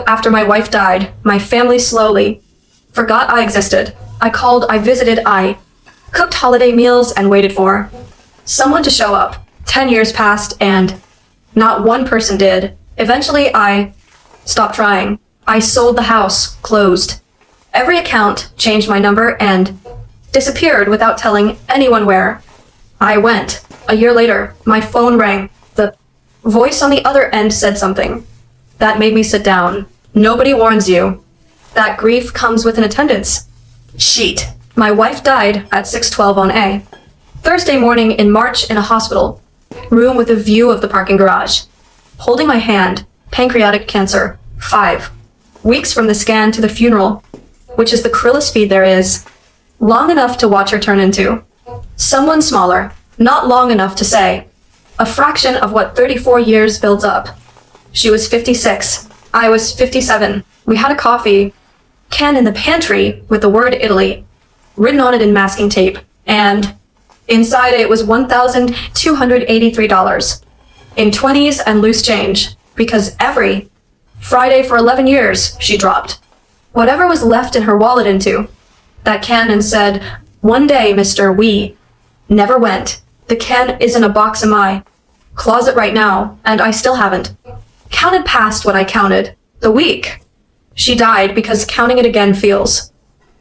after my wife died, my family slowly forgot I existed. I called, I visited, I cooked holiday meals and waited for someone to show up. 10 years passed and not one person did. Eventually, I stopped trying. I sold the house, closed every account, changed my number, and disappeared without telling anyone where I went. A year later, my phone rang. The voice on the other end said something that made me sit down. Nobody warns you that grief comes with an attendance sheet. My wife died at 6:12 on A. Thursday morning in March in a hospital room with a view of the parking garage. Holding my hand, pancreatic cancer, 5 weeks from the scan to the funeral, which is the cruelest speed there is. Long enough to watch her turn into someone smaller, not long enough to say a fraction of what 34 years builds up. She was 56. I was 57. We had a coffee can in the pantry with the word Italy written on it in masking tape, and inside it was $1,283 in 20s and loose change, because every Friday for 11 years she dropped whatever was left in her wallet into that can and said, "One day, mister, we never went." The can is in a box in my closet right now, and I still haven't counted past what I counted the week she died, because counting it again feels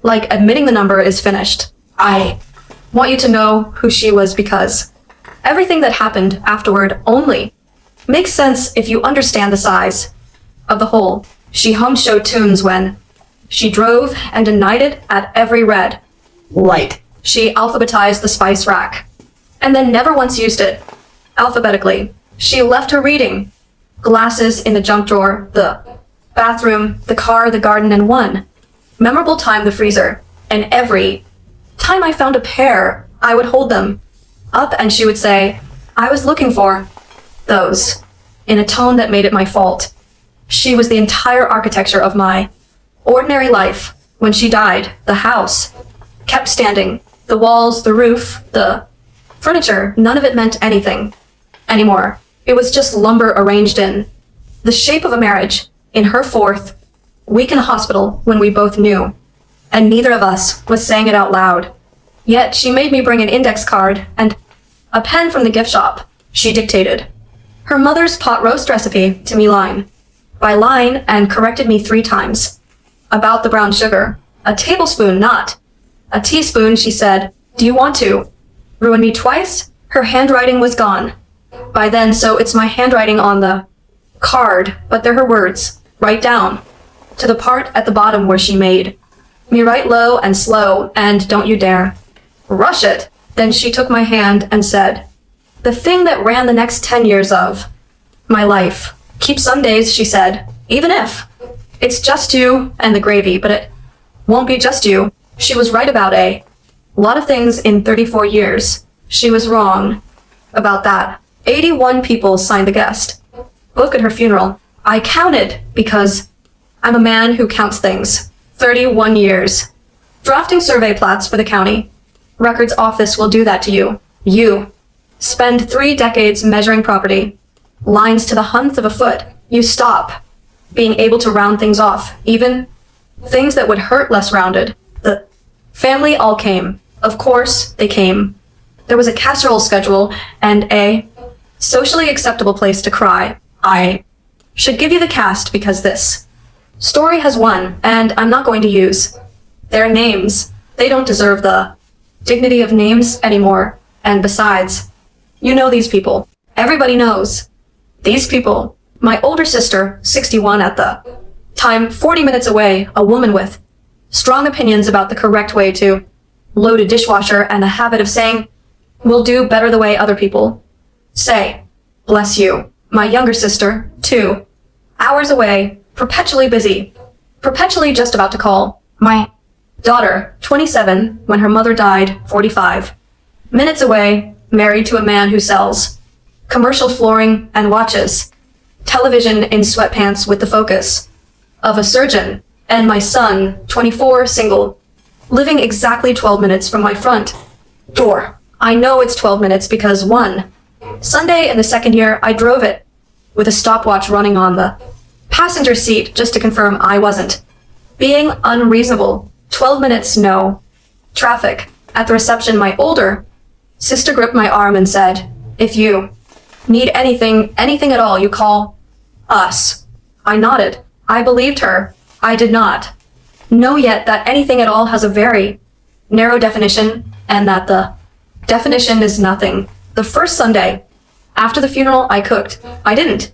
like admitting the number is finished. I want you to know who she was, because everything that happened afterward only makes sense if you understand the size of the whole. She hummed show tunes when she drove and denied it at every red light. She alphabetized the spice rack and then never once used it alphabetically. She left her reading glasses in the junk drawer, the bathroom, the car, the garden, and one memorable time the freezer. And every time I found a pair, I would hold them up and she would say, "I was looking for those," in a tone that made it my fault. She was the entire architecture of my ordinary life. When she died, the house kept standing. The walls, the roof, the furniture, none of it meant anything anymore. It was just lumber arranged in the shape of a marriage. In her 4th week in a hospital, when we both knew, and neither of us was saying it out loud. Yet she made me bring an index card and a pen from the gift shop. She dictated her mother's pot roast recipe to me line by line and corrected me 3 times about the brown sugar. A tablespoon, not a teaspoon, she said. "Do you want to ruin me twice?" Her handwriting was gone by then, so it's my handwriting on the card, but they're her words, right down to the part at the bottom where she made me write low and slow, and don't you dare rush it. Then she took my hand and said, "The thing that ran the next 10 years of my life. Keep Sundays," she said, "even if it's just you and the gravy, but it won't be just you." She was right about a lot of things in 34 years. She was wrong about that. 81 people signed the guest book at her funeral. I counted because I'm a man who counts things. 31 years. Drafting survey plats for the county records office will do that to you. You spend 3 decades measuring property lines to the hundredth of a foot. You stop being able to round things off, even things that would hurt less rounded. The family all came. Of course, they came. There was a casserole schedule and a socially acceptable place to cry. I should give you the cast because this story has won, and I'm not going to use their names. They don't deserve the dignity of names anymore. And besides, you know these people. Everybody knows these people. My older sister, 61 at the time, 40 minutes away, a woman with strong opinions about the correct way to load a dishwasher and a habit of saying, "We'll do better the way other people say." Bless you. My younger sister, 2 hours away, perpetually busy, perpetually just about to call. My daughter, 27, when her mother died, 45 minutes away, married to a man who sells commercial flooring and watches television in sweatpants with the focus of a surgeon. And my son, 24, single, living exactly 12 minutes from my front door. I know it's 12 minutes because one Sunday in the 2nd year, I drove it with a stopwatch running on the passenger seat just to confirm I wasn't. Being unreasonable. 12 minutes, no. Traffic. At the reception, my older sister gripped my arm and said, "If you need anything at all, you call us." I nodded. I believed her. I did not know yet that anything at all has a very narrow definition, and that the definition is nothing. The first Sunday after the funeral, I cooked. I didn't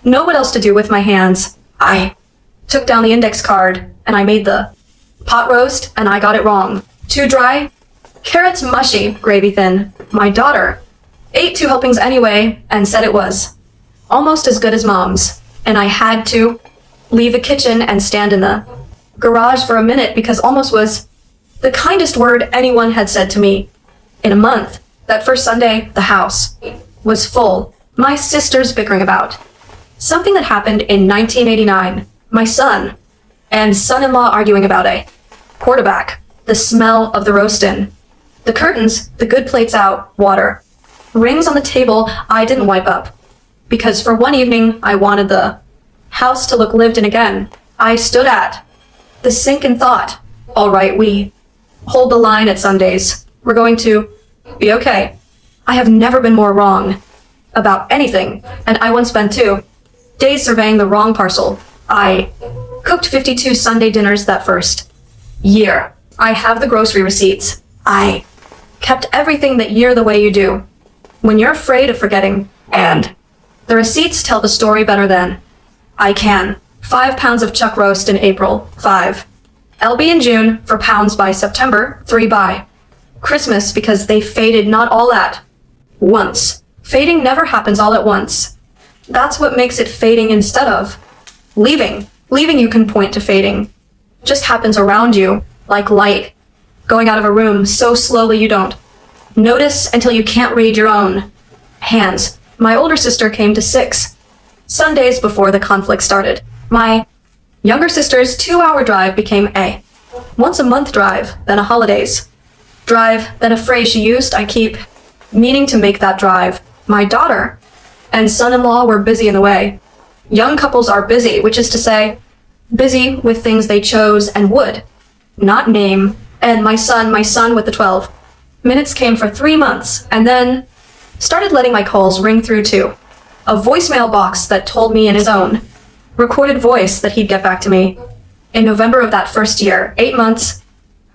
know what else to do with my hands. I took down the index card and I made the pot roast, and I got it wrong. Too dry, carrots mushy, gravy thin. My daughter ate 2 helpings anyway and said it was almost as good as mom's, and I had to leave the kitchen and stand in the garage for a minute because almost was the kindest word anyone had said to me in a month. That first Sunday, the house was full. My sisters bickering about something that happened in 1989. My son and son-in-law arguing about a quarterback. The smell of the roastin'. The curtains, the good plates out, water. Rings on the table I didn't wipe up. Because for one evening, I wanted the house to look lived in again. I stood at the sink and thought, all right, we hold the line at Sundays. We're going to be okay. I have never been more wrong about anything, and I once spent 2 days surveying the wrong parcel. I cooked 52 Sunday dinners that first year. I have the grocery receipts. I kept everything that year the way you do when you're afraid of forgetting, and the receipts tell the story better than I can. 5 pounds of chuck roast in April, 5 lb in June, for pounds by September, 3 by Christmas, because they faded not all at once. Fading never happens all at once. That's what makes it fading instead of leaving. Leaving, you can point to fading. Just happens around you, like light going out of a room so slowly you don't notice until you can't read your own hands. My older sister came to 6 Sundays before the conflict started. My younger sister's 2-hour drive became a once-a-month drive, then a holidays drive, then a phrase she used. I keep meaning to make that drive. My daughter and son-in-law were busy in the way. Young couples are busy, which is to say, busy with things they chose and would not name. And my son with the 12 minutes came for 3 months, and then started letting my calls ring through to a voicemail box that told me in his own recorded voice that he'd get back to me. In November of that first year, 8 months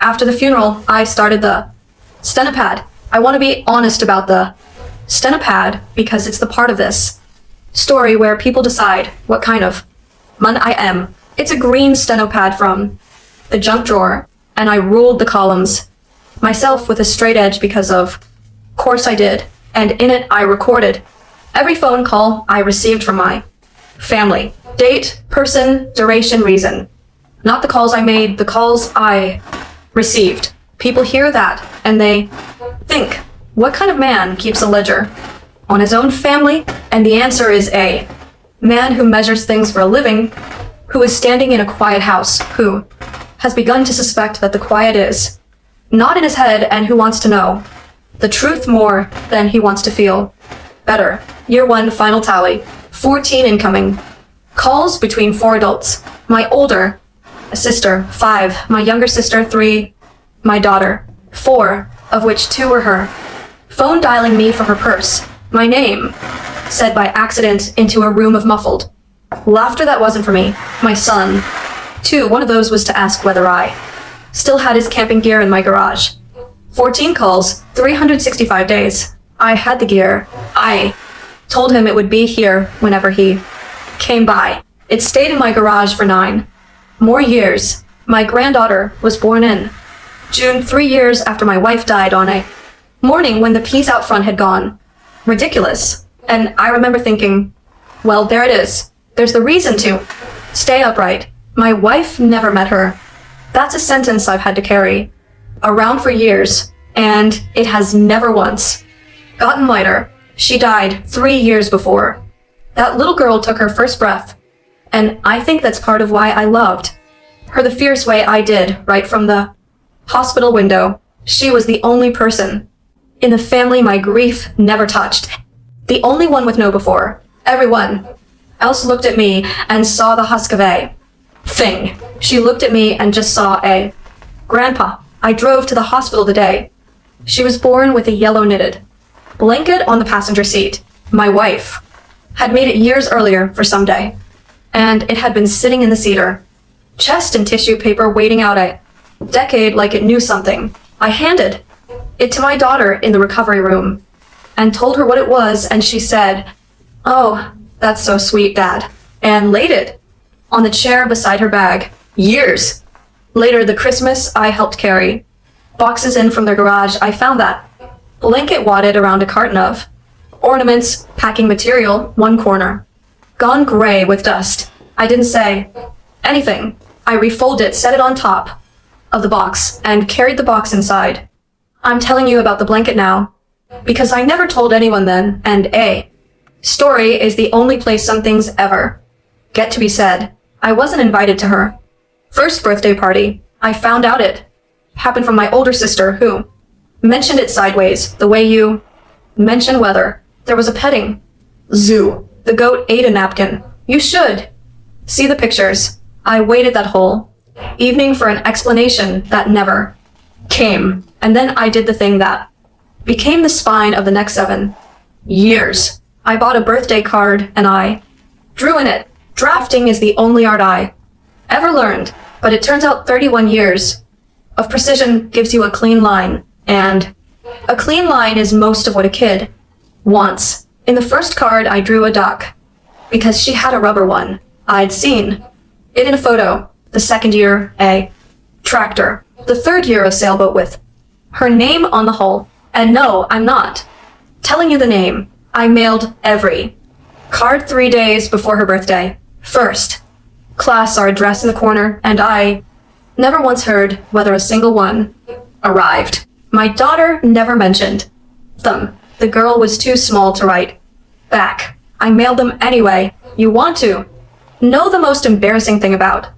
after the funeral, I started the Stenopad. I want to be honest about the Stenopad because it's the part of this story where people decide what kind of man I am. It's a green Stenopad from the junk drawer, and I ruled the columns myself with a straight edge because of course I did, and in it I recorded every phone call I received from my family. Date, person, duration, reason. Not the calls I made, the calls I received. People hear that, and they think, what kind of man keeps a ledger on his own family? And the answer is a man who measures things for a living, who is standing in a quiet house, who has begun to suspect that the quiet is not in his head, and who wants to know the truth more than he wants to feel better. Year 1, final tally, 14 incoming calls between 4 adults. My older sister, 5. My younger sister, 3. My daughter, 4, of which 2 were her. Phone dialing me from her purse. My name, said by accident into a room of muffled laughter that wasn't for me. My son, 2. One of those was to ask whether I still had his camping gear in my garage. 14 calls, 365 days. I had the gear. I told him it would be here whenever he came by. It stayed in my garage for 9 more years. My granddaughter was born in June, 3 years after my wife died, on a morning when the peas out front had gone ridiculous. And I remember thinking, well, there it is. There's the reason to stay upright. My wife never met her. That's a sentence I've had to carry around for years, and it has never once gotten lighter. She died 3 years before that little girl took her first breath, and I think that's part of why I loved her the fierce way I did right from the hospital window. She was the only person in the family my grief never touched. The only one with no before. Everyone else looked at me and saw the husk of A. Thing. She looked at me and just saw A. Grandpa, I drove to the hospital today. She was born with a yellow knitted blanket on the passenger seat. My wife had made it years earlier for some day, and it had been sitting in the cedar, chest and tissue paper waiting out a decade like it knew something. I handed it to my daughter in the recovery room and told her what it was, and she said, "Oh, that's so sweet, Dad," and laid it on the chair beside her bag. Years later, the Christmas I helped carry boxes in from their garage, I found that blanket wadded around a carton of ornaments, packing material, one corner, gone gray with dust. I didn't say anything. I refolded it, set it on top of the box, and carried the box inside. I'm telling you about the blanket now, because I never told anyone then, and A story is the only place some things ever get to be said. I wasn't invited to her first birthday party. I found out it happened from my older sister, who mentioned it sideways, the way you mention weather. There was a petting zoo. The goat ate a napkin. You should see the pictures. I waited that whole evening for an explanation that never came. And then I did the thing that became the spine of the next 7 years. I bought a birthday card and I drew in it. Drafting is the only art I ever learned, but it turns out 31 years of precision gives you a clean line, and a clean line is most of what a kid wants. In the first card, I drew a duck because she had a rubber one. I'd seen it in a photo. The second year, a tractor. The third year, a sailboat with her name on the hull. And no, I'm not telling you the name. I mailed every card 3 days before her birthday. First class, our address in the corner, and I never once heard whether a single one arrived. My daughter never mentioned them. The girl was too small to write back. I mailed them anyway. You want to know the most embarrassing thing about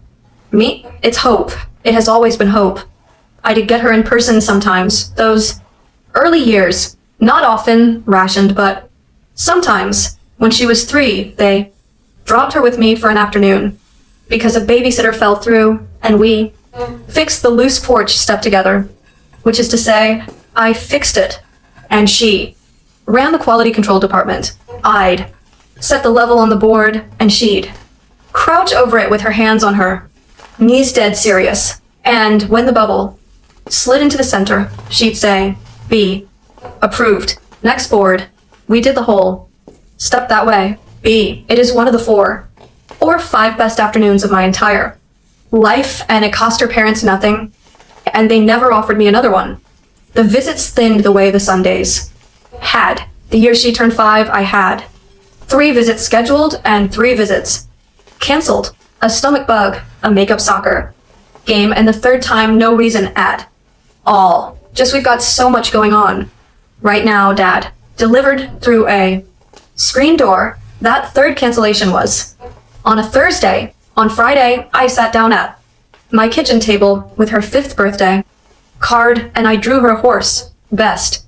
me? It's hope. It has always been hope. I did get her in person sometimes. Those early years, not often rationed, but sometimes. When she was 3, they dropped her with me for an afternoon because a babysitter fell through, and we fixed the loose porch step together, which is to say, I fixed it, and she ran the quality control department. I'd set the level on the board, and she'd crouch over it with her hands on her knees, dead serious. And when the bubble slid into the center, she'd say, B, approved. Next board, we did the whole step that way. B, it is one of the 4 or 5 best afternoons of my entire life, and it cost her parents nothing, and they never offered me another one. The visits thinned the way the Sundays had. The year she turned 5, I had 3 visits scheduled and 3 visits canceled. A stomach bug, a makeup soccer game, and the third time, no reason at all. Just we've got so much going on right now, Dad. Delivered through a screen door. That third cancellation was on a Thursday. On Friday, I sat down at my kitchen table with her 5th birthday card, and I drew her a horse. Best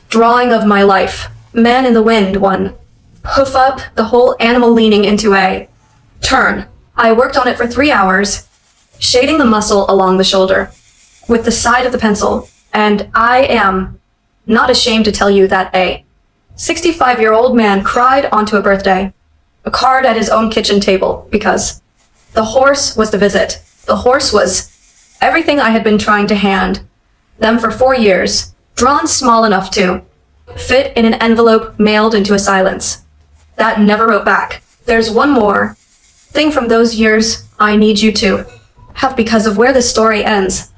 drawing of my life. Man in the wind, one hoof up, the whole animal leaning into a turn. I worked on it for 3 hours, shading the muscle along the shoulder with the side of the pencil, and I am not ashamed to tell you that a 65-year-old man cried onto a birthday, a card at his own kitchen table, because the horse was the visit. The horse was everything I had been trying to hand them for 4 years, drawn small enough to fit in an envelope mailed into a silence that never wrote back. There's one more thing from those years I need you to have, because of where the story ends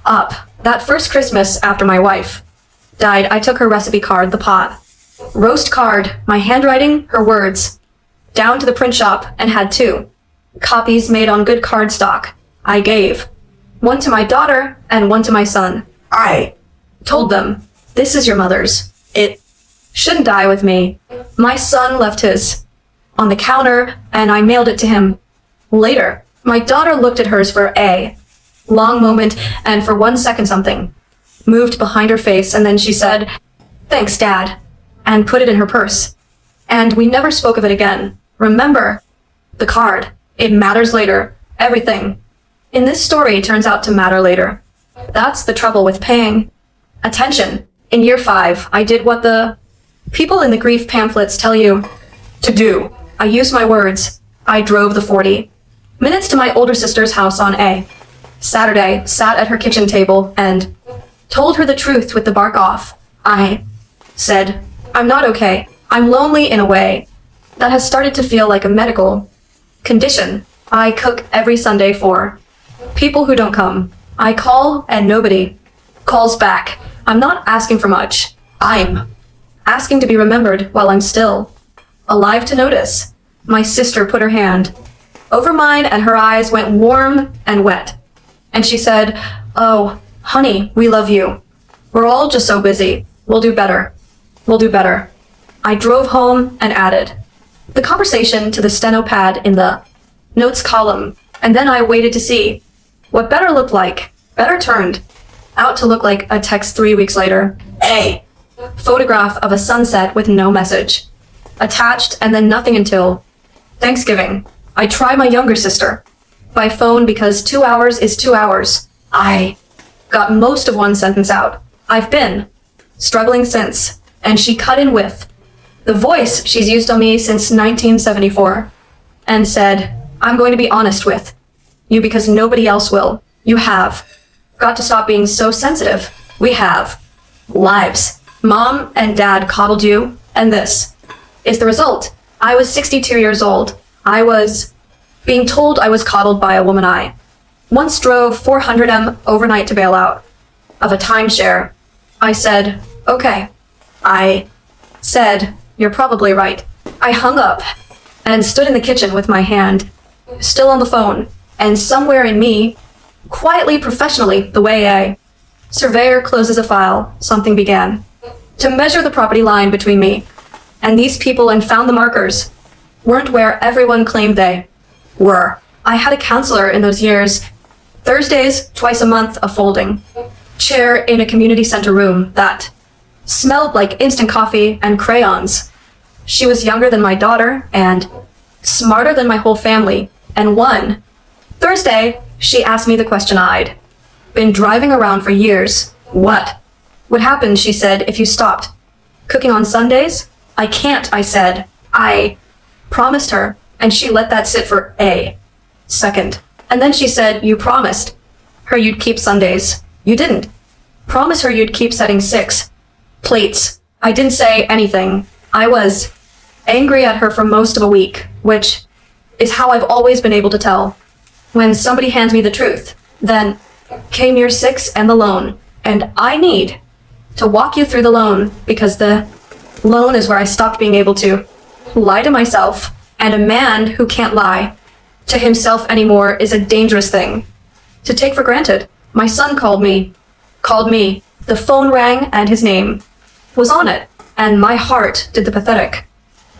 up. That first Christmas after my wife died, I took her recipe card, the pot roast card, my handwriting, her words, down to the print shop, and had 2 copies made on good cardstock. I gave one to my daughter and one to my son. I told them, this is your mother's. It shouldn't die with me. My son left his on the counter, and I mailed it to him later. My daughter looked at hers for a long moment, and for 1 second something moved behind her face, and then she said, thanks, Dad, and put it in her purse. And we never spoke of it again. Remember The card. It matters later. Everything. In this story turns out to matter later. That's the trouble with paying attention. In year 5, I did what the people in the grief pamphlets tell you to do. I used my words. I drove the 40 minutes to my older sister's house on a Saturday, sat at her kitchen table, and told her the truth with the bark off. I said, I'm not okay. I'm lonely in a way that has started to feel like a medical condition. I cook every Sunday for people who don't come. I call and nobody calls back. I'm not asking for much. I'm asking to be remembered while I'm still alive to notice. My sister put her hand over mine and her eyes went warm and wet. And she said, oh, honey, we love you. We're all just so busy. We'll do better. We'll do better. I drove home and added the conversation to the steno pad in the notes column, and then I waited to see what better looked like. Better turned out to look like a text 3 weeks later. A photograph of a sunset with no message attached, and then nothing until Thanksgiving. I try my younger sister by phone because 2 hours is 2 hours. I got most of one sentence out. I've been struggling since, and she cut in with the voice she's used on me since 1974 and said, I'm going to be honest with you because nobody else will. You have got to stop being so sensitive. We have lives. Mom and Dad coddled you, and this is the result. I was 62 years old. I was being told I was coddled by a woman I once drove 400 overnight to bail out of a timeshare. I said, okay. I said, you're probably right. I hung up and stood in the kitchen with my hand still on the phone, and somewhere in me, quietly, professionally, the way a surveyor closes a file, something began to measure the property line between me and these people and found the markers weren't where everyone claimed they were. I had a counselor in those years. Thursdays, twice a month, a folding chair in a community center room that smelled like instant coffee and crayons. She was younger than my daughter and smarter than my whole family. And one Thursday, she asked me the question I'd been driving around for years. What would happen, she said, if you stopped cooking on Sundays? I can't, I said. I promised her, and she let that sit for a second. And then she said, you promised her you'd keep Sundays. You didn't. Promise her you'd keep setting 6 plates. I didn't say anything. I was angry at her for most of a week, which is how I've always been able to tell when somebody hands me the truth. Then came year 6 and the loan, and I need to walk you through the loan because the loan is where I stopped being able to lie to myself, and a man who can't lie to himself anymore is a dangerous thing to take for granted. My son called me. The phone rang and his name was on it, and my heart did the pathetic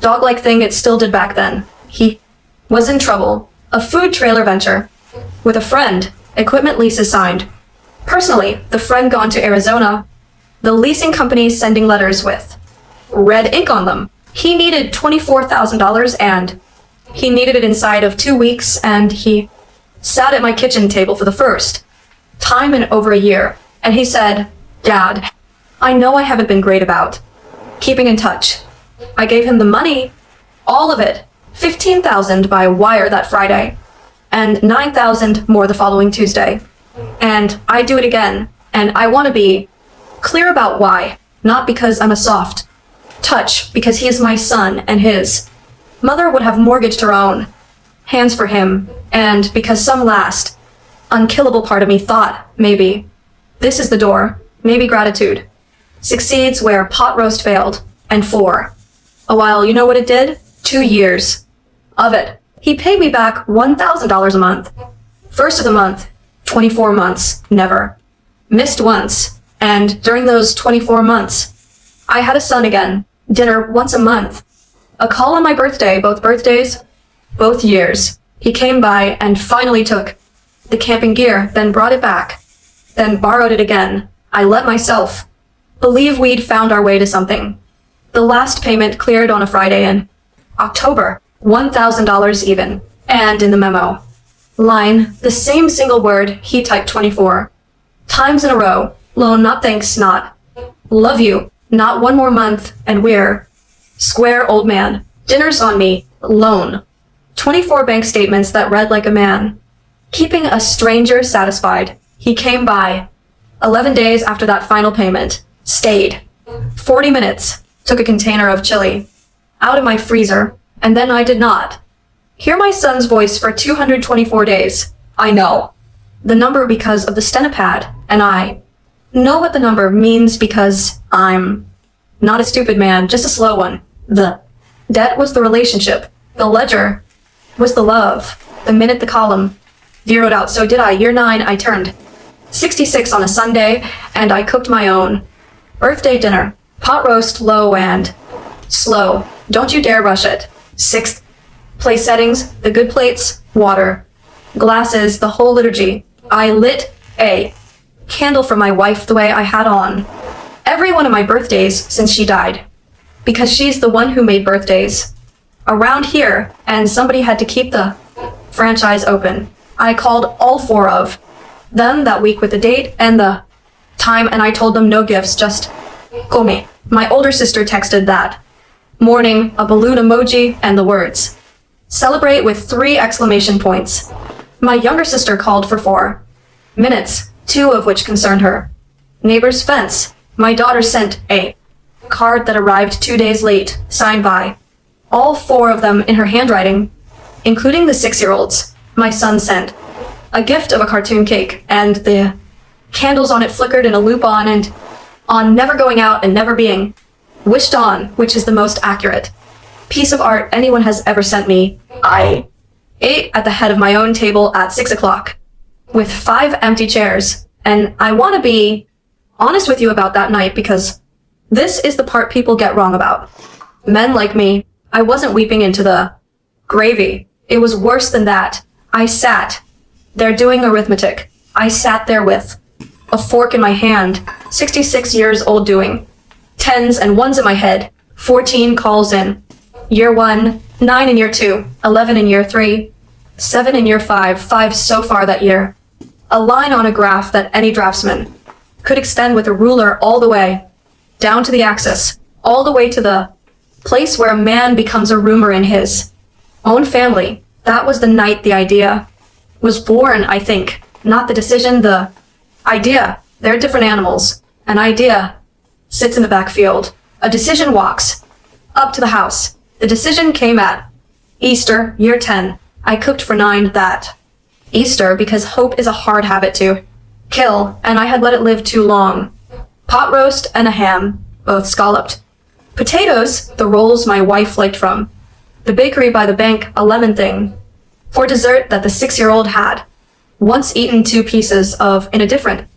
dog-like thing it still did back then. He was in trouble. A food trailer venture with a friend. Equipment leases signed. Personally, the friend gone to Arizona. The leasing company sending letters with red ink on them. He needed $24,000 and he needed it inside of 2 weeks, and he sat at my kitchen table for the first time in over a year. And he said, Dad, I know I haven't been great about keeping in touch. I gave him the money, all of it, $15,000 by wire that Friday, and $9,000 more the following Tuesday. And I do it again, and I want to be clear about why. Not because I'm a soft touch, because he is my son, and his mother would have mortgaged her own hands for him, and because some last, unkillable part of me thought, maybe, this is the door, maybe gratitude succeeds where pot roast failed, and for a while, you know what it did? 2 years of it. He paid me back $1,000 a month. First of the month, 24 months, never. Missed once. And during those 24 months, I had a son again. Dinner once a month. A call on my birthday, both birthdays, both years. He came by and finally took the camping gear, then brought it back, then borrowed it again. I let myself believe we'd found our way to something. The last payment cleared on a Friday in October, $1,000 even. And in the memo. Line, the same single word, he typed 24 times in a row. Loan, not thanks, not. Love you, not one more month, and we're square, old man. Dinner's on me. Loan. 24 bank statements that read like a man. Keeping a stranger satisfied. He came by. 11 days after that final payment. Stayed. 40 minutes. Took a container of chili out of my freezer, and then I did not hear my son's voice for 224 days. I know the number because of the stenopad, and I know what the number means because I'm not a stupid man, just a slow one. The debt was the relationship. The ledger was the love. The minute the column zeroed out, so did I. Year 9, I turned 66 on a Sunday, and I cooked my own birthday dinner. Pot roast, low and slow. Don't you dare rush it. 6th, place settings, the good plates, water, glasses, the whole liturgy. I lit a candle for my wife the way I had on every one of my birthdays since she died. Because she's the one who made birthdays around here, and somebody had to keep the franchise open. I called all 4 of them that week with the date and the time, and I told them no gifts, just come. My older sister texted that morning a balloon emoji and the words, celebrate with 3 exclamation points. My younger sister called for 4 minutes, 2 of which concerned her neighbor's fence. My daughter sent a card that arrived 2 days late, signed by all 4 of them in her handwriting, including the 6-year-old's. My son sent a gift of a cartoon cake, and the candles on it flickered in a loop on and on, never going out and never being wished on, which is the most accurate piece of art anyone has ever sent me. I ate at the head of my own table at 6 o'clock with 5 empty chairs, and I want to be honest with you about that night because this is the part people get wrong about. Men like me, I wasn't weeping into the gravy. It was worse than that. I sat there doing arithmetic. I sat there with a fork in my hand, 66 years old, doing 10s and 1s in my head, 14 calls in year 1, 9 in year 2, 11 in year 3, 7 in year 5, 5 so far that year. A line on a graph that any draftsman could extend with a ruler all the way down to the axis, all the way to the place where a man becomes a rumor in his own family. That was the night the idea was born, I think. Not the decision, the idea. They're different animals. An idea sits in the backfield. A decision walks up to the house. The decision came at Easter, year 10. I cooked for 9 that Easter because hope is a hard habit to kill, and I had let it live too long. Pot roast and a ham, both scalloped. Potatoes, the rolls my wife liked from the bakery by the bank, a lemon thing. For dessert that the 6-year-old had once eaten 2 pieces of in a different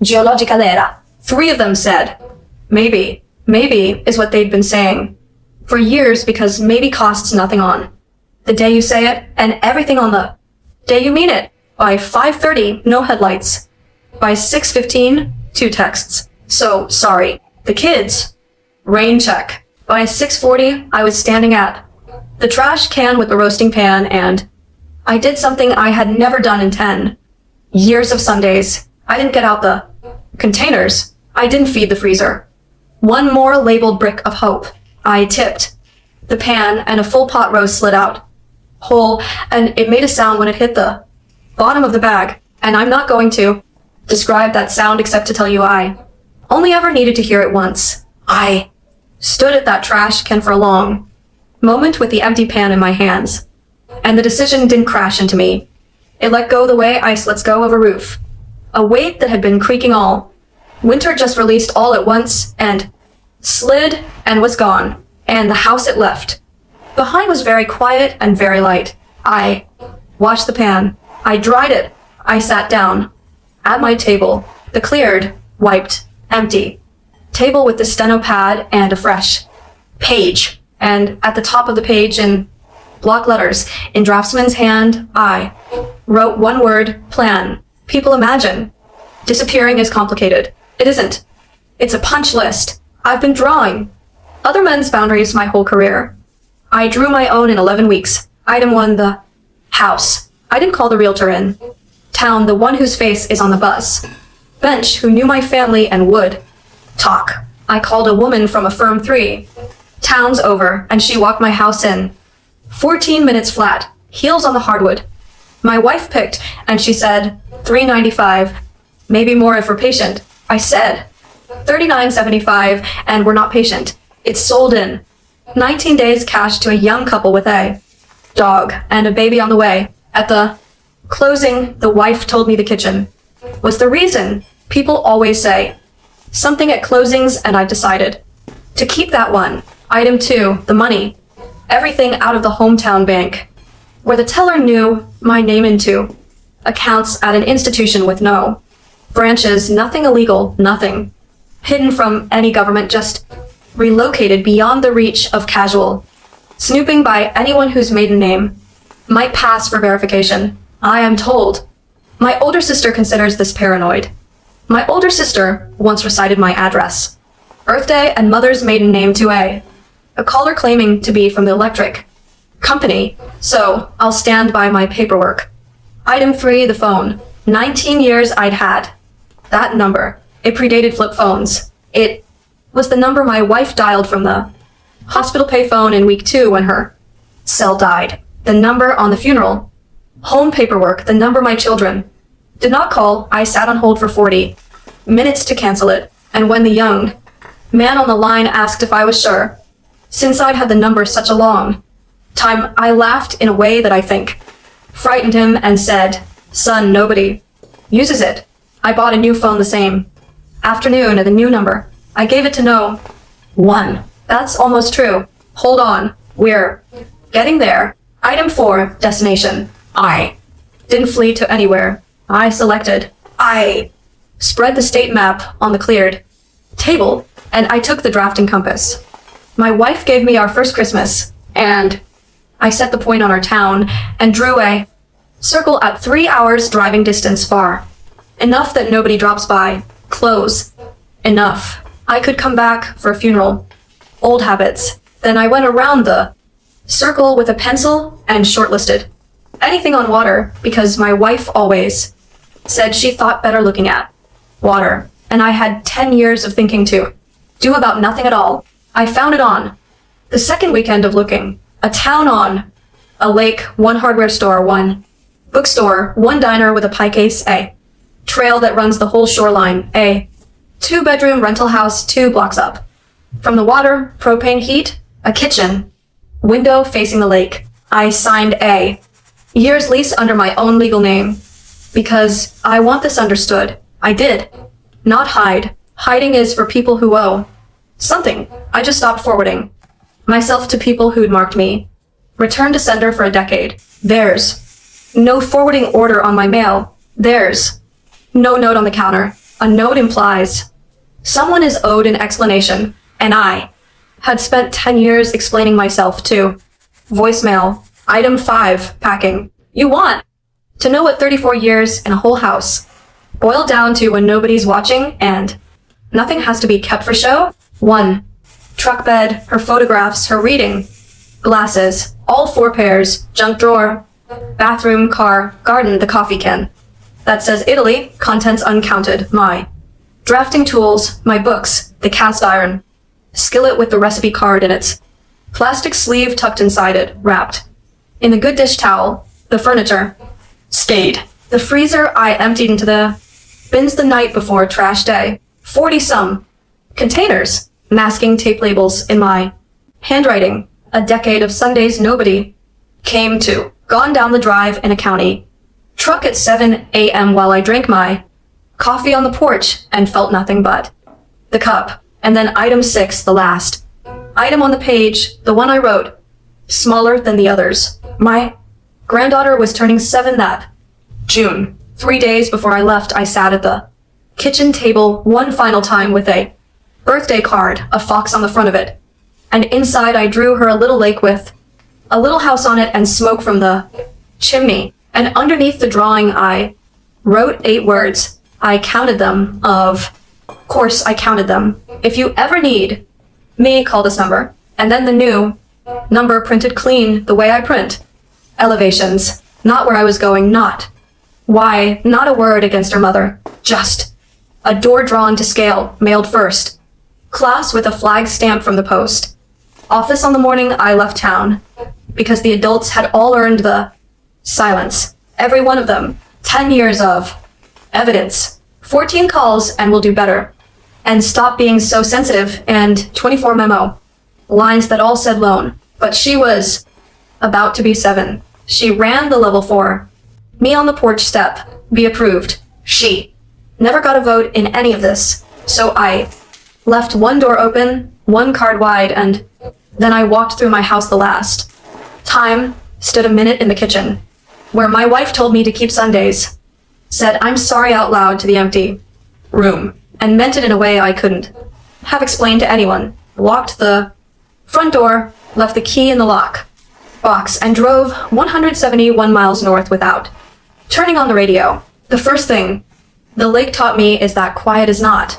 geologicalera. 3 of them said, maybe is what they'd been saying for years because maybe costs nothing on the day you say it and everything on the day you mean it. By 5:30, no headlights. By 6:15, 2 texts. So, sorry. The kids. Rain check. By 6:40, I was standing at the trash can with the roasting pan, and I did something I had never done in 10 years of Sundays. I didn't get out the containers. I didn't feed the freezer. 1 more labeled brick of hope. I tipped the pan, and a full pot roast slid out whole, and it made a sound when it hit the bottom of the bag, and I'm not going to describe that sound except to tell you I only ever needed to hear it once. I stood at that trash can for a long moment with the empty pan in my hands, and the decision didn't crash into me. It let go the way ice lets go of a roof. A weight that had been creaking all winter just released all at once and slid and was gone, and the house it left behind was very quiet and very light. I washed the pan. I dried it. I sat down at my table, the cleared, wiped, empty table with the steno pad and a fresh page. And at the top of the page in block letters, in draftsman's hand, I wrote 1 word, plan. People imagine disappearing is complicated. It isn't. It's a punch list. I've been drawing other men's boundaries my whole career. I drew my own in 11 weeks. Item 1, the House. I didn't call the realtor in. Town, the one whose face is on the bus. Bench, who knew my family and would talk. I called a woman from a firm 3. Town's over, and she walked my house in. 14 minutes flat, heels on the hardwood. My wife picked, and she said, $3.95, maybe more if we're patient. I said, $39.75, and we're not patient. It's sold in. 19 days cash to a young couple with a dog and a baby on the way. At the closing, the wife told me the kitchen was the reason. People always say something at closings, and I decided to keep that one. Item 2, the money. Everything out of the hometown bank, where the teller knew my name into. Accounts at an institution with no branches, nothing illegal, nothing hidden from any government, just relocated beyond the reach of casual snooping by anyone whose maiden name might pass for verification. I am told. My older sister considers this paranoid. My older sister once recited my address, birthday, and mother's maiden name to a caller claiming to be from the electric company, so I'll stand by my paperwork. Item 3, the phone. 19 years I'd had that number. It predated flip phones. It was the number my wife dialed from the hospital payphone in week 2 when her cell died. The number on the funeral home paperwork, the number my children did not call. I sat on hold for 40 minutes to cancel it, and when the young man on the line asked if I was sure, since I'd had the number such a long time, I laughed in a way that I think frightened him and said, "Son, nobody uses it. I bought a new phone the same afternoon and the new number. I gave it to no one." That's almost true. Hold on. We're getting there. Item 4, destination. I didn't flee to anywhere. I selected. I spread the state map on the cleared table, and I took the drafting compass. My wife gave me our first Christmas, and I set the point on our town and drew a circle at 3 hours driving distance far. Enough that nobody drops by. Close. Enough. I could come back for a funeral. Old habits. Then I went around the circle with a pencil and shortlisted anything on water, because my wife always said she thought better looking at water, and I had 10 years of thinking to do about nothing at all. I found it on the second weekend of looking. A town on a lake, 1 hardware store, 1 bookstore, 1 diner with a pie case, a trail that runs the whole shoreline, a 2-bedroom rental house 2 blocks up from the water, propane heat, a kitchen, window facing the lake. I signed a year's lease under my own legal name, because I want this understood. I did not hide. Hiding is for people who owe something. I just stopped forwarding myself to people who'd marked me return to sender for a decade. There's no forwarding order on my mail. There's no note on the counter. A note implies someone is owed an explanation, and I had spent 10 years explaining myself to voicemail. Item 5, packing. You want to know what 34 years in a whole house boil down to when nobody's watching and nothing has to be kept for show? 1. Truck bed, her photographs, her reading glasses, all 4 pairs, junk drawer, bathroom, car, garden, the coffee can that says Italy, contents uncounted, my drafting tools, my books, the cast iron skillet with the recipe card in its plastic sleeve tucked inside it, wrapped in the good dish towel, the furniture stayed. The freezer I emptied into the bins the night before trash day. 40-some containers, masking tape labels in my handwriting. A decade of Sundays nobody came to. Gone down the drive in a county truck at 7 a.m. while I drank my coffee on the porch and felt nothing but the cup. And then item 6, the last item on the page, the one I wrote, smaller than the others. My granddaughter was turning 7 that June. 3 days before I left, I sat at the kitchen table one final time with a birthday card, a fox on the front of it. And inside I drew her a little lake with a little house on it and smoke from the chimney. And underneath the drawing I wrote 8 words. I counted them. Of course I counted them. If you ever need me, call this number. And then the new number printed clean the way I print elevations. Not where I was going, not. Why, not a word against her mother. Just. A door drawn to scale, mailed first. Class with a flag stamp from the post. Office on the morning I left town. Because the adults had all earned the silence. Every one of them. 10 years of evidence. 14 calls and we'll do better. And stop being so sensitive, and 24 memo. Lines that all said loan. But she was about to be 7. She ran the level 4. Me on the porch step. Be approved. She never got a vote in any of this. So I left one door open, one card wide, and then I walked through my house the last time, stood a minute in the kitchen, where my wife told me to keep Sundays. Said I'm sorry out loud to the empty room, and meant it in a way I couldn't have explained to anyone. Locked the front door, left the key in the lock box, and drove 171 miles north without turning on the radio. The first thing the lake taught me is that quiet is not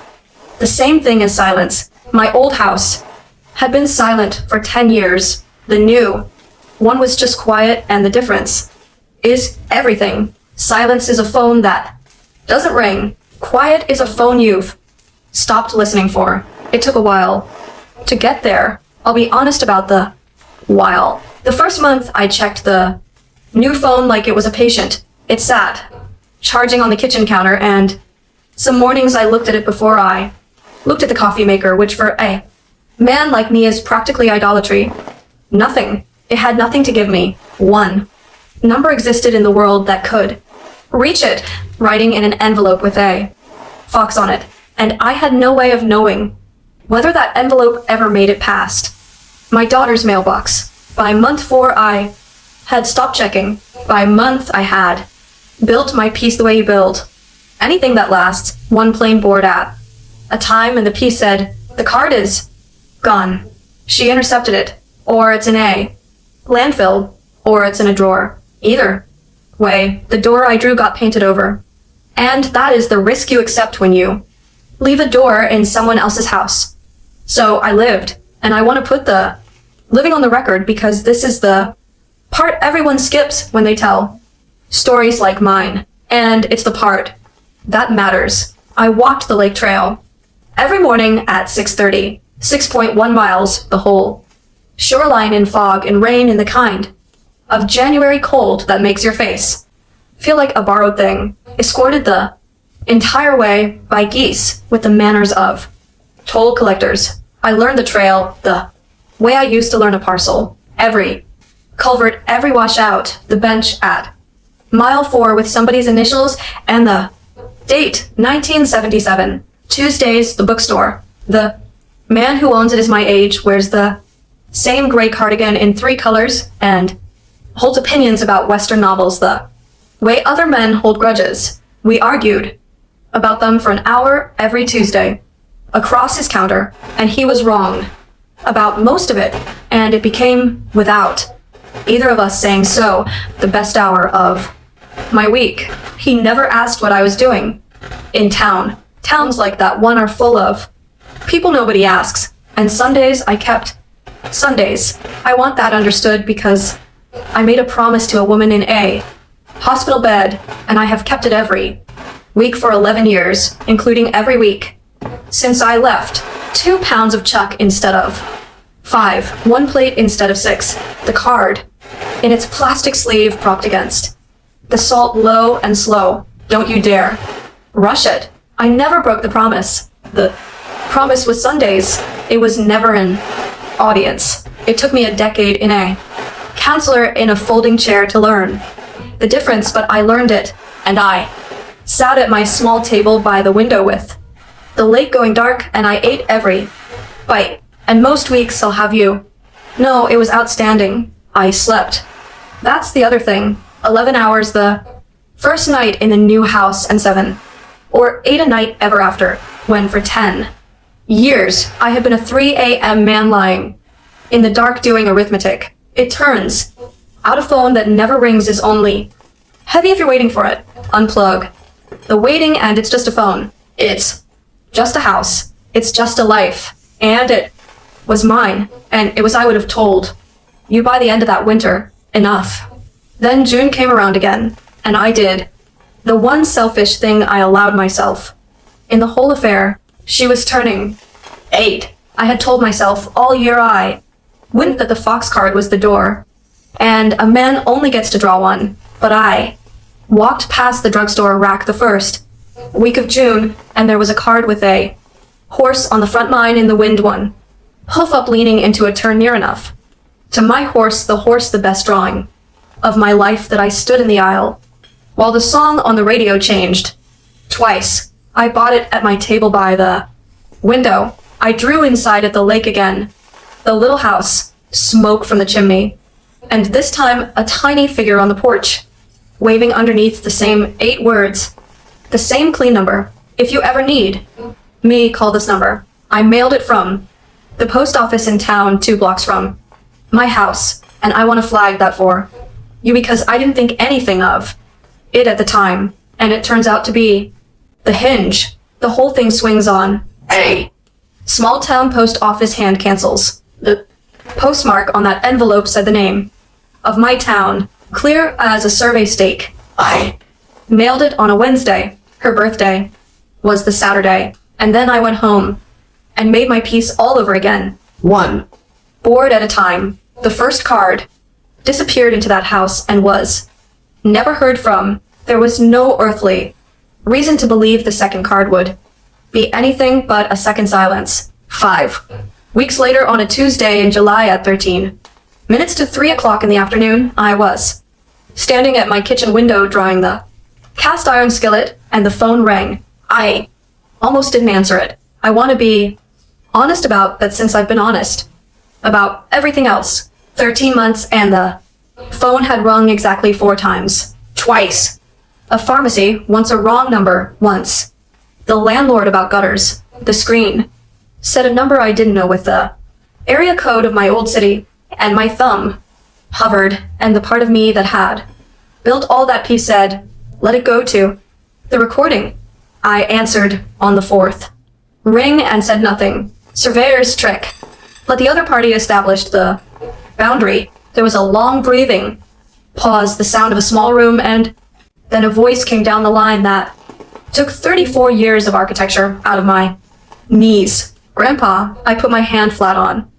the same thing as silence. My old house had been silent for 10 years. The new one was just quiet, and the difference is everything. Silence is a phone that doesn't ring. Quiet is a phone you've stopped listening for. It took a while to get there. I'll be honest about the while. The first month I checked the new phone like it was a patient. It sat charging on the kitchen counter, and some mornings I looked at it before I looked at the coffee maker, which for a man like me is practically idolatry. Nothing. It had nothing to give me. One number existed in the world that could reach it, writing in an envelope with a fox on it, and I had no way of knowing whether that envelope ever made it past my daughter's mailbox. By month 4, I had stopped checking. By month, I had built my piece the way you build anything that lasts, one plain board at a time, and the piece said, the card is gone. She intercepted it, or it's in a landfill, or it's in a drawer. Either way, the door I drew got painted over. And that is the risk you accept when you leave a door in someone else's house. So I lived, and I want to put the living on the record because this is the part everyone skips when they tell stories like mine. And it's the part that matters. I walked the lake trail every morning at 6:30, 6.1 miles, the whole shoreline in fog and rain, in the kind of January cold that makes your face feel like a borrowed thing, escorted the entire way by geese with the manners of toll collectors. I learned the trail the way I used to learn a parcel. Every culvert, every washout, the bench at mile 4 with somebody's initials and the date, 1977. Tuesdays, the bookstore. The man who owns it is my age, wears the same gray cardigan in 3 colors, and holds opinions about Western novels the way other men hold grudges. We argued about them for an hour every Tuesday across his counter, and he was wrong about most of it, and it became, without either of us saying so, the best hour of my week. He never asked what I was doing in town. Towns like that one are full of people nobody asks, and Sundays I kept Sundays. I want that understood because I made a promise to a woman in a hospital bed, and I have kept it every week for 11 years, including every week since I left. 2 pounds of chuck instead of 5, 1 plate instead of 6, the card in its plastic sleeve propped against the salt, low and slow. Don't you dare rush it. I never broke the promise. The promise was Sundays. It was never an audience. It took me a decade in a counselor in a folding chair to learn the difference, but I learned it, and I sat at my small table by the window with the lake going dark, and I ate every bite. And most weeks I'll have you know it was outstanding. I slept. That's the other thing. 11 hours the first night in the new house, and 7 or 8 a night ever after, when for 10 years I had been a 3 a.m. man lying in the dark doing arithmetic. It turns out a phone that never rings is only heavy if you're waiting for it. Unplug the waiting, and it's just a phone. It's just a house. It's just a life. And it was mine. And it was I would have told you by the end of that winter. Enough Then June came around again, and I did. The one selfish thing I allowed myself. In the whole affair, she was turning 8. I had told myself all year I wouldn't that the fox card was the door, and a man only gets to draw one, but I walked past the drugstore rack the first week of June, and there was a card with a horse on the front line in the wind one, hoof up leaning into a turn near enough. To my horse the best drawing of my life that I stood in the aisle, while the song on the radio changed. Twice, I bought it at my table by the window. I drew inside at the lake again, the little house, smoke from the chimney, and this time a tiny figure on the porch, waving underneath the same 8 words, the same clean number. If you ever need me, call this number. I mailed it from the post office in town 2 blocks from my house, and I want to flag that for you because I didn't think anything of it at the time, and it turns out to be the hinge the whole thing swings on. A small town post office hand cancels. The postmark on that envelope said the name of my town, clear as a survey stake. I mailed it on a Wednesday. Her birthday was the Saturday, and then I went home and made my peace all over again. 1 board at a time. The first card disappeared into that house and was never heard from. There was no earthly reason to believe the second card would be anything but a second silence. 5 weeks later, on a Tuesday in July at 13 minutes to 3 o'clock in the afternoon, I was standing at my kitchen window drying the cast iron skillet, and the phone rang. I almost didn't answer it. I want to be honest about that since I've been honest about everything else. 13 months, and the phone had rung exactly 4 times. Twice. A pharmacy, once a wrong number, once. The landlord about gutters. The screen said a number I didn't know with the area code of my old city, and my thumb hovered, and the part of me that had built all that piece said, let it go to the recording. I answered on the 4th ring and said nothing. Surveyor's trick. But the other party established the boundary. There was a long breathing pause, the sound of a small room, and then a voice came down the line that took 34 years of architecture out of my knees. Grandpa, I put my hand flat on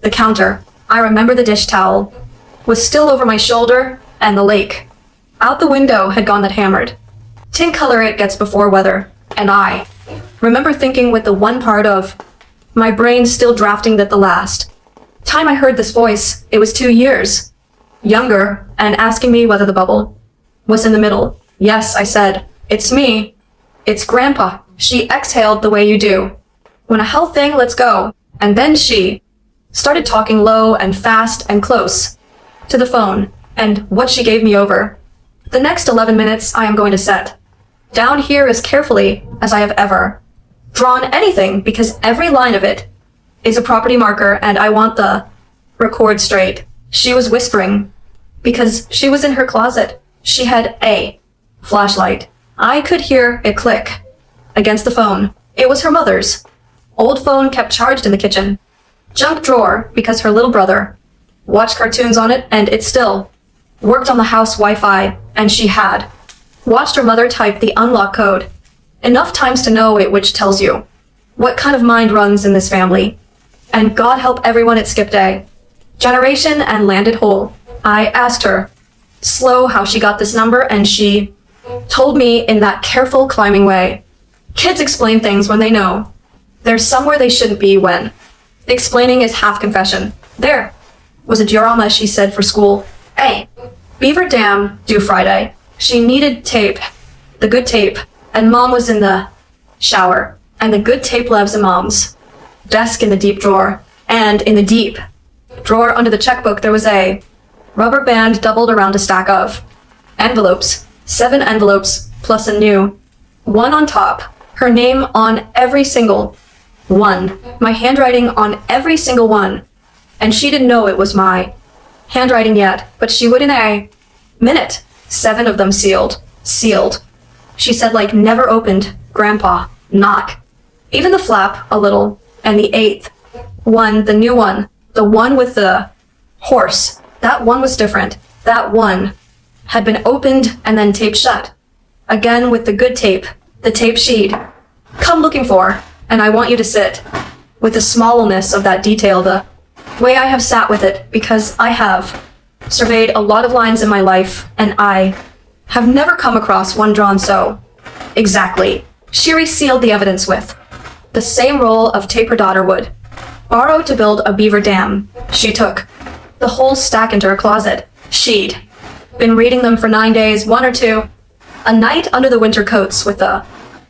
the counter. I remember the dish towel was still over my shoulder, and the lake out the window had gone that hammered tin color it gets before weather. And I remember thinking with the one part of my brain still drafting that the last time I heard this voice, it was 2 years younger, and asking me whether the bubble was in the middle. Yes, I said, it's me. It's Grandpa. She exhaled the way you do when a hell thing lets go. And then she started talking low and fast and close to the phone, and what she gave me over. The next 11 minutes I am going to set down here as carefully as I have ever drawn anything, because every line of it is a property marker, and I want the record straight. She was whispering because she was in her closet. She had a flashlight. I could hear it click against the phone. It was her mother's old phone, kept charged in the kitchen junk drawer because her little brother watched cartoons on it, and it still worked on the house Wi-Fi, and she had watched her mother type the unlock code enough times to know it, which tells you what kind of mind runs in this family. And God help everyone at Skip Day generation and landed whole. I asked her slow how she got this number, and she told me in that careful climbing way. Kids explain things when they know they're somewhere they shouldn't be when the explaining is half confession. There was a diorama, she said, for school. Hey, Beaver Dam due Friday. She needed tape, the good tape, and Mom was in the shower, and the good tape lives in Mom's desk in the deep drawer. And in the deep drawer under the checkbook there was a rubber band doubled around a stack of envelopes. 7 envelopes plus a new one on top. Her name on every single one. My handwriting on every single one. And she didn't know it was my handwriting yet, but she would in a minute. 7 of them sealed. Sealed. She said, like never opened. Grandpa. Knock. Even the flap a little. And the 8th one, the new one, the one with the horse, that one was different. That one had been opened and then taped shut. Again with the good tape, the tape she'd come looking for, and I want you to sit with the smallness of that detail, the way I have sat with it, because I have surveyed a lot of lines in my life, and I have never come across one drawn so exactly. She sealed the evidence with the same roll of tape her daughter would borrow to build a beaver dam. She took the whole stack into her closet. She'd been reading them for 9 days, 1 or 2, a night under the winter coats with a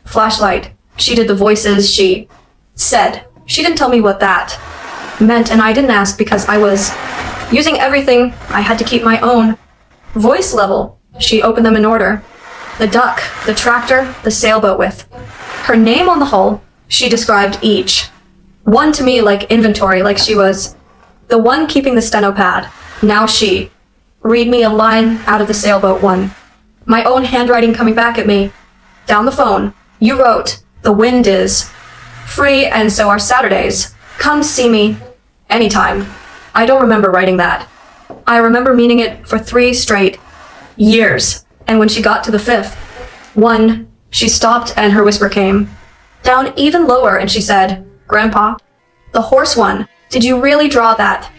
flashlight. She did the voices. She said. She didn't tell me what that meant, and I didn't ask because I was using everything. I had to keep my own voice level. She opened them in order. The duck, the tractor, the sailboat with her name on the hull. She described each one to me like inventory, like she was the one keeping the steno pad. Now she read me a line out of the sailboat one. My own handwriting coming back at me. Down the phone, you wrote, the wind is free and so are Saturdays. Come see me anytime. I don't remember writing that. I remember meaning it for 3 straight years. And when she got to the 5th one, she stopped and her whisper came down even lower and she said, Grandpa, the horse one, did you really draw that?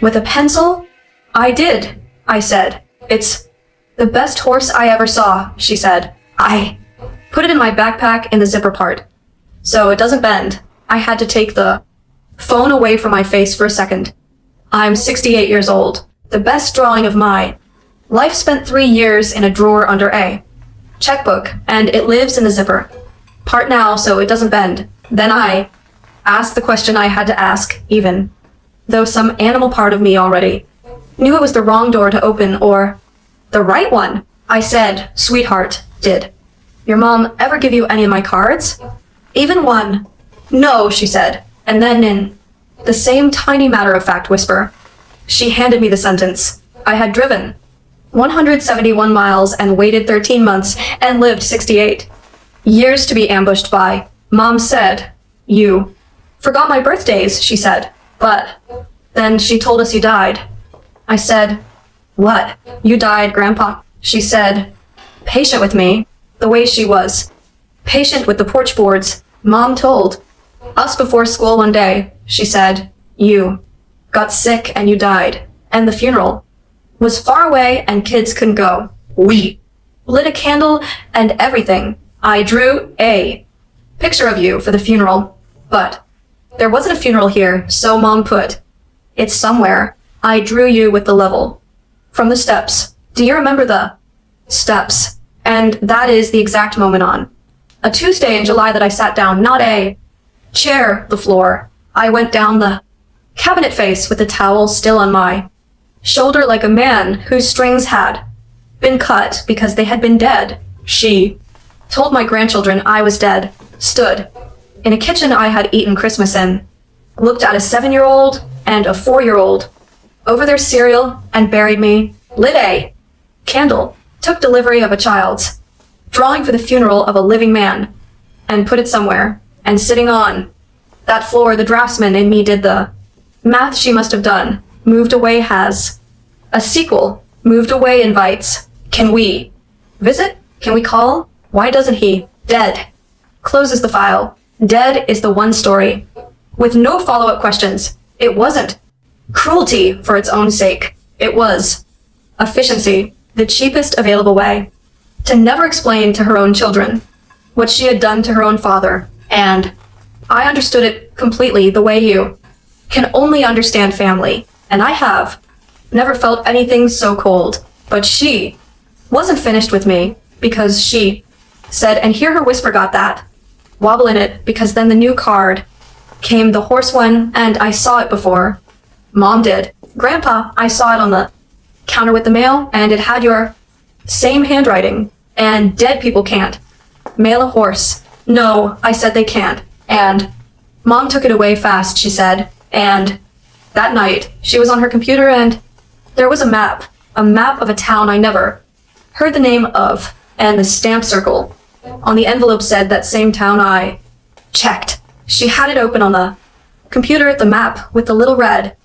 With a pencil? I did, I said. It's the best horse I ever saw, she said. I put it in my backpack in the zipper part, so it doesn't bend. I had to take the phone away from my face for a second. I'm 68 years old. The best drawing of my life spent 3 years in a drawer under a checkbook, and it lives in the zipper part now, so it doesn't bend. Then I asked the question I had to ask, even though some animal part of me already knew it was the wrong door to open or the right one. I said, Sweetheart, did your mom ever give you any of my cards? Even one? No, she said. And then in the same tiny matter-of-fact whisper, she handed me the sentence. I had driven 171 miles and waited 13 months and lived 68 years to be ambushed by. Mom said, you forgot my birthdays, she said. But then she told us you died. I said, what? You died, Grandpa? She said, patient with me, the way she was patient with the porch boards. Mom told us before school one day, she said, you got sick and you died, and the funeral was far away and kids couldn't go. We lit a candle and everything. I drew a picture of you for the funeral, but there wasn't a funeral here, so Mom put it somewhere. I drew you with the level from the steps. Do you remember the steps? And that is the exact moment on a Tuesday in July that I sat down, not a chair, the floor. I went down the cabinet face with the towel still on my shoulder like a man whose strings had been cut because they had been dead. She told my grandchildren I was dead, stood in a kitchen I had eaten Christmas in, looked at a 7-year-old and a 4-year-old over their cereal and buried me, lit a candle, took delivery of a child's drawing for the funeral of a living man and put it somewhere. And sitting on that floor, the draftsman in me did the math she must have done. Moved away has a sequel. Moved away invites. Can we visit? Can we call? Why doesn't he? Dead. Closes the file. Dead is the one story with no follow-up questions. It wasn't cruelty for its own sake. It was efficiency, the cheapest available way to never explain to her own children what she had done to her own father. And I understood it completely the way you can only understand family. And I have never felt anything so cold. But she wasn't finished with me because she said, and here her whisper got that wobble in it, because then the new card came, the horse one, and I saw it before. Mom did. Grandpa, I saw it on the counter with the mail, and it had your same handwriting. And dead people can't mail a horse. No, I said they can't. And Mom took it away fast, she said. And that night, she was on her computer and there was a map of a town I never heard the name of, and the stamp circle on the envelope said that same town I checked. She had it open on the computer, the map with the little red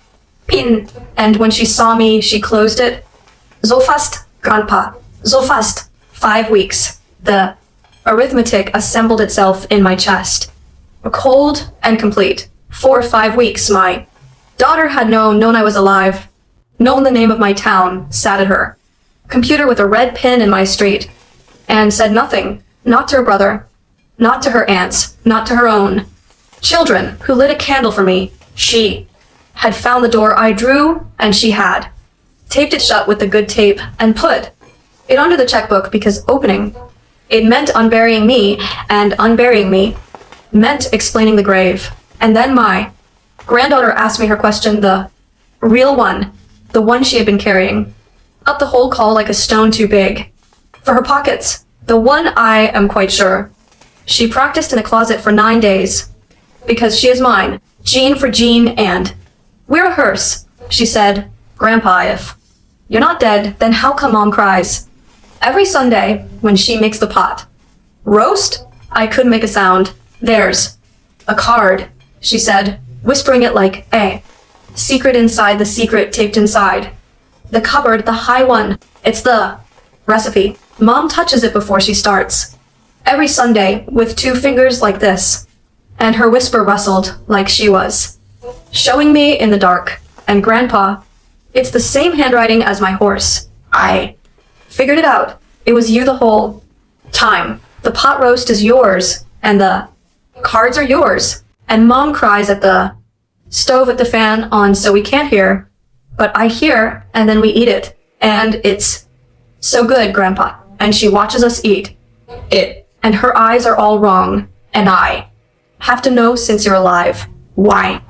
pin, and when she saw me, she closed it. So fast, Grandpa, so fast. 5 weeks. The arithmetic assembled itself in my chest. Cold and complete. 4 or 5 weeks, my daughter had known I was alive, known the name of my town, sat at her computer with a red pin in my street, and said nothing, not to her brother, not to her aunts, not to her own children who lit a candle for me. She had found the door I drew, and she had taped it shut with the good tape and put it under the checkbook because opening it meant unburying me, and unburying me meant explaining the grave. And then my granddaughter asked me her question, the real one, the one she had been carrying, up the whole call like a stone too big for her pockets, the one I am quite sure she practiced in a closet for 9 days, because she is mine, Jean for Jean, and we're a hearse. She said, Grandpa, if you're not dead, then how come Mom cries every Sunday when she makes the pot roast? I couldn't make a sound. There's a card, she said, whispering it like a secret inside the secret taped inside the cupboard, the high one. It's the recipe. Mom touches it before she starts every Sunday with 2 fingers like this, and her whisper rustled like she was showing me in the dark. And Grandpa, it's the same handwriting as my horse. I figured it out. It was you the whole time. The pot roast is yours, and the cards are yours. And Mom cries at the stove with the fan on so we can't hear, but I hear, and then we eat it. And it's so good, Grandpa. And she watches us eat it, and her eyes are all wrong. And I have to know, since you're alive, why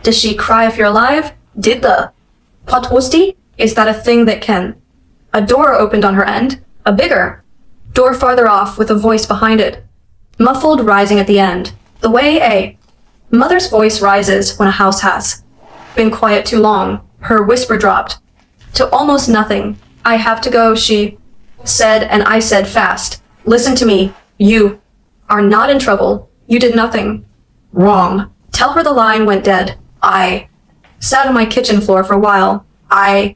does she cry if you're alive? Did the pot roasty? Is that a thing that can? A door opened on her end, a bigger door farther off with a voice behind it, muffled, rising at the end, the way a mother's voice rises when a house has been quiet too long. Her whisper dropped to almost nothing. I have to go, she said, and I said fast, listen to me. You are not in trouble. You did nothing wrong. Tell her the line went dead. I sat on my kitchen floor for a while. I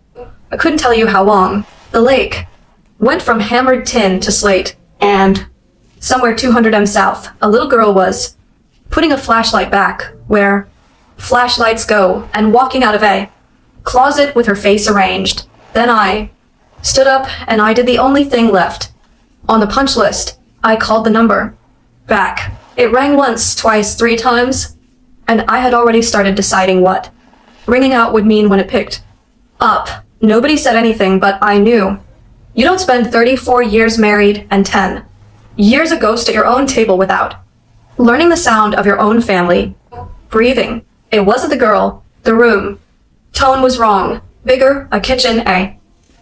couldn't tell you how long. The lake went from hammered tin to slate, and somewhere 200 m south, a little girl was putting a flashlight back where flashlights go and walking out of a closet with her face arranged. Then I stood up and I did the only thing left on the punch list. I called the number back. It rang once, twice, 3 times, and I had already started deciding what ringing out would mean when it picked up. Nobody said anything, but I knew. You don't spend 34 years married and 10 years a ghost at your own table without learning the sound of your own family breathing. It wasn't the girl, the room. Tone was wrong. Bigger, a kitchen, a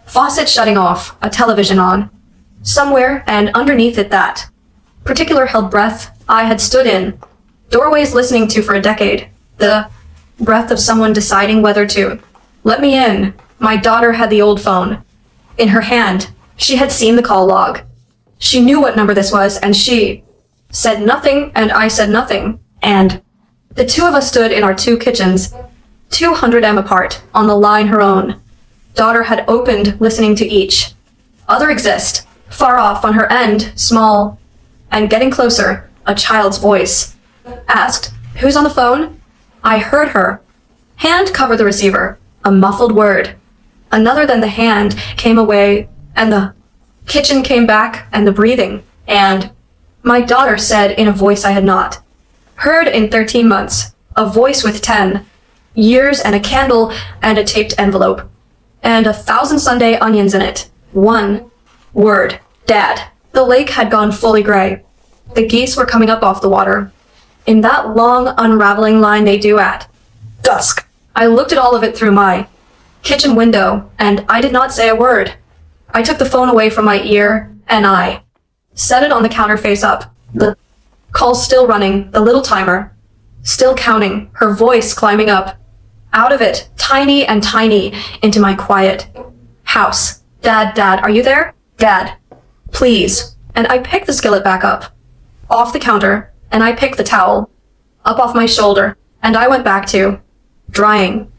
faucet shutting off, a television on. Somewhere, and underneath it that particular held breath I had stood in doorways listening to for a decade. The breath of someone deciding whether to let me in. My daughter had the old phone in her hand. She had seen the call log. She knew what number this was, and she said nothing, and I said nothing. And the 2 of us stood in our 2 kitchens, 200 m apart, on the line her own daughter had opened, listening to each other exist. Far off on her end, small and getting closer, a child's voice asked, who's on the phone? I heard her hand cover the receiver. A muffled word. Another than the hand came away, and the kitchen came back, and the breathing. And my daughter said in a voice I had not heard in 13 months, a voice with 10 years and a candle and a taped envelope, and 1,000 Sunday onions in it. 1 word. Dad. The lake had gone fully gray. The geese were coming up off the water in that long unraveling line they do at dusk. I looked at all of it through my kitchen window, and I did not say a word. I took the phone away from my ear, and I set it on the counter face up. The call still running, the little timer still counting, her voice climbing up out of it, tiny and tiny, into my quiet house. Dad, are you there? Dad, please. And I picked the skillet back up off the counter, and I picked the towel up off my shoulder, and I went back to drying